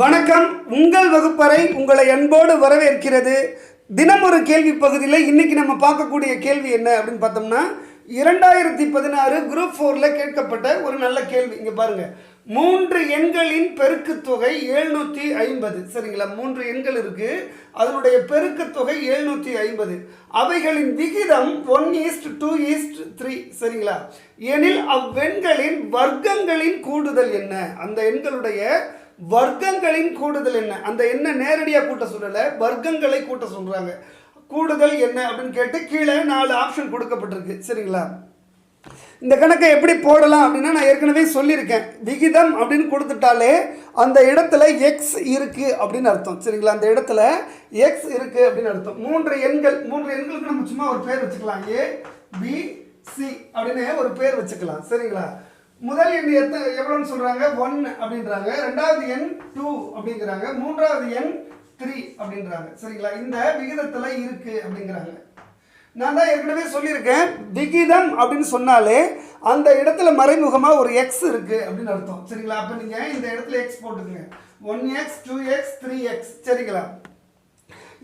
வணக்கம். உங்கள் வகுப்பறை உங்களை அன்போடு வரவேற்கிறது. தினம் ஒரு கேள்வி பகுதியில் இன்னைக்கு நம்ம பார்க்கக்கூடிய கேள்வி என்ன அப்படின்னு பார்த்தோம்னா 2016 குரூப் 4ல் கேட்கப்பட்ட ஒரு நல்ல கேள்வி. இங்கே பாருங்க, 3 எண்களின் பெருக்குத்தொகை 750. சரிங்களா, 3 எண்கள் இருக்கு, அதனுடைய பெருக்குத்தொகை 750. அவைகளின் விகிதம் 1:2:3. சரிங்களா, எனில் அவ்வெண்களின் வர்க்கங்களின் கூடுதல் என்ன? அந்த எண்களுடைய வர்க்கங்களின் கூடுதல் என்ன? அந்த எண்ணை நேரடியாக கூட்ட சொல்லலை, வர்க்கங்களை கூட்ட சொல்கிறாங்க. கூடுதல் என்ன அப்படின்னு கேட்டு கீழே 4 ஆப்ஷன் கொடுக்கப்பட்டிருக்கு. சரிங்களா, இந்த கணக்கை எப்படி போடலாம் அப்படின்னா நான் ஏற்கனவே சொல்லியிருக்கேன். விகிதம் அப்படின்னு கொடுத்துட்டாலே அந்த இடத்துல எக்ஸ் இருக்குது அப்படின்னு அர்த்தம். சரிங்களா, அந்த இடத்துல எக்ஸ் இருக்குது அப்படின்னு அர்த்தம். 3 எண்களுக்கு நம்ம சும்மா ஒரு பேர் வச்சுக்கலாம். ஏ பி சி அப்படின்னு ஒரு பேர் வச்சுக்கலாம். சரிங்களா, முதல் எண் எவ்வளோன்னு சொல்கிறாங்க? 1 அப்படின்றாங்க. ரெண்டாவது எண் 2 அப்படிங்கிறாங்க. மூன்றாவது எண் 3 அப்படின்றாங்க. சரிங்களா, இந்த விகிதத்தில் இருக்குது அப்படிங்கிறாங்க. நான் தான் ஏற்கனவே சொல்லியிருக்கேன், விகிதம் அப்படின்னு சொன்னாலே அந்த இடத்துல மறைமுகமாக ஒரு எக்ஸ் இருக்குது அப்படின்னு அர்த்தம். சரிங்களா, அப்போ நீங்கள் இந்த இடத்துல எக்ஸ் போட்டுக்கங்க. 1x 2x 3x. சரிங்களா,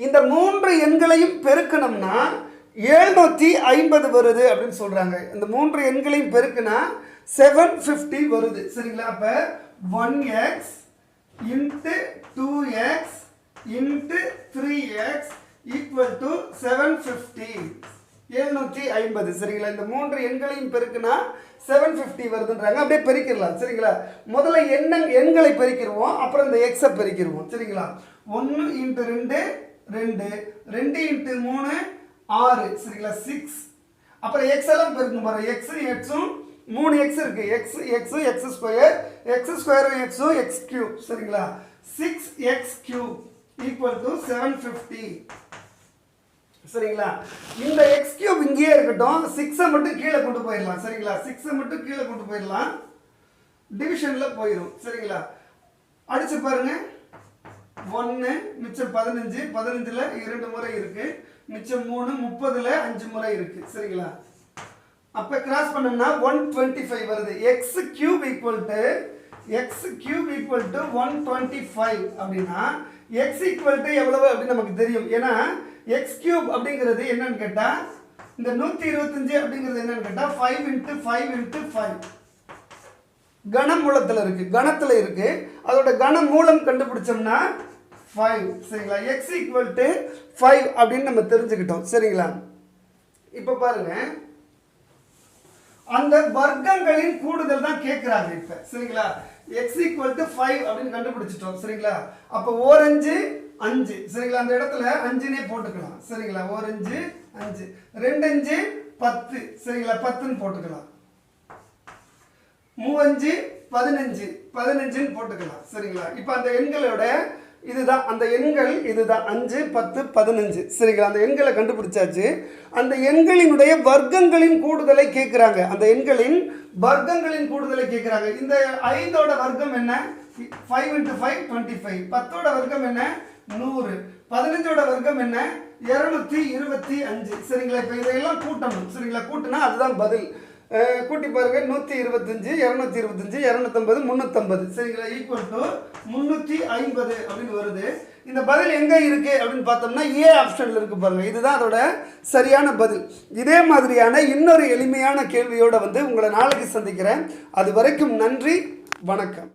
இந்த 3 எண்களையும் பெருக்கணும்னா 750 வருது அப்படின்னு சொல்கிறாங்க. இந்த 3 எண்களையும் பெருக்குனா 750 வருது. சரிங்களா, அப்போ 1x into 2x into 3x equal to 750. 750. சரிங்களா, இந்த 3 எண்களையும் பெருக்குனா 750 வருதுன்றாங்க. அப்படியே பெருக்கிடலாம். சரிங்களா, முதல்ல எண்களை பெருக்கிடுவோம், அப்புறம் இந்த எக்ஸை பெருக்கிடுவோம். சரிங்களா, 1 இன்ட்டு 2 2, 2 இன்ட்டு 3 6. சரிங்களா, 6. அப்புறம் எக்ஸ் எல்லாம் பெருக்கணும் பாருங்க. எக்ஸும் 3 எக்ஸ் இருக்கு. எக்ஸ் ஸ்கொயர், எக்ஸ் ஸ்கொயரும் எக்ஸும் எக்ஸ் கியூப். சரிங்களா, 6x கியூப் ஈக்குவல் டு 750. சரிங்களா, இந்த எக்ஸ் கியூப் இங்கேயே இருக்கட்டும், 6 மட்டும் கீழே கொண்டு போயிடலாம். சரிங்களா, 6 மட்டும் கீழே கொண்டு போயிடலாம், டிவிஷனில் போயிடும். சரிங்களா, அடிச்சு பாருங்க. 1 மிச்சம் 15, 15ல் 2 முறை இருக்கு, மிச்சம் 3, 30ல் 5 முறை இருக்கு. சரிங்களா, அப்போ கிராஸ் பண்ணோம்னா 125 வருது. எக்ஸ் கியூப் ஈக்குவல் டு 125 அப்படின்னா எக்ஸ் ஈக்குவல் டு எவ்வளவு அப்படின்னு நமக்கு தெரியும். ஏன்னா எக்ஸ் கியூப் அப்படிங்கிறது என்னன்னு கேட்டால், இந்த 125 அப்படிங்கிறது என்னன்னு கேட்டால் 5 × 5 × 5 கனமூலத்தில் இருக்கு, கணத்தில் இருக்கு. அதோட கனமூலம் கண்டுபிடிச்சோம்னா 5. சரிங்களா, எக்ஸ் ஈக்குவல் டு 5 அப்படின்னு நம்ம தெரிஞ்சுக்கிட்டோம். சரிங்களா, இப்போ பாருங்க, அந்த வர்க்கங்களின் கூடுதல் தான் கேட்கிறாங்க இப்ப. சரிங்களா, x = 5 அப்படின்னு கண்டுபிடிச்சிட்டோம். சரிங்களா, அப்ப ஓரஞ்சு 5. சரிங்களா, அந்த இடத்துல 5னே போட்டுக்கலாம். சரிங்களா, ஓரஞ்சு 5, 2 5 10. சரிங்களா, 10ன்னு போட்டுக்கலாம். 3 5 15ன்னு போட்டுக்கலாம். சரிங்களா, இப்போ அந்த எண்களோட இதுதான், அந்த எண்கள் இதுதான் 5 10 15. சரிங்களா, அந்த எண்களை கண்டுபிடிச்சாச்சு. அந்த எண்களினுடைய வர்க்கங்களின் கூடுதலை கேட்குறாங்க. அந்த எண்களின் வர்க்கங்களின் கூடுதலை கேட்குறாங்க. இந்த 5ஓட வர்க்கம் என்ன? 5 × 5 25. 10ஓட வர்க்கம் என்ன? 100. 15ஓட வர்க்கம் என்ன? 225. சரிங்களா, இப்போ இதையெல்லாம் கூட்டணும். சரிங்களா, கூட்டினா அதுதான் பதில். கூட்டி பாருங்க. 125 225 250 350. சரிங்களா, ஈக்குவல் டு 350 அப்படின்னு வருது. இந்த பதில் எங்க இருக்கு அப்படின்னு பார்த்தோம்னா ஏ ஆப்ஷன்ல இருக்கு பாருங்க. இதுதான் அதோட சரியான பதில். இதே மாதிரியான இன்னொரு எளிமையான கேள்வியோட உங்களை நாளைக்கு சந்திக்கிறேன். அது வரைக்கும் நன்றி, வணக்கம்.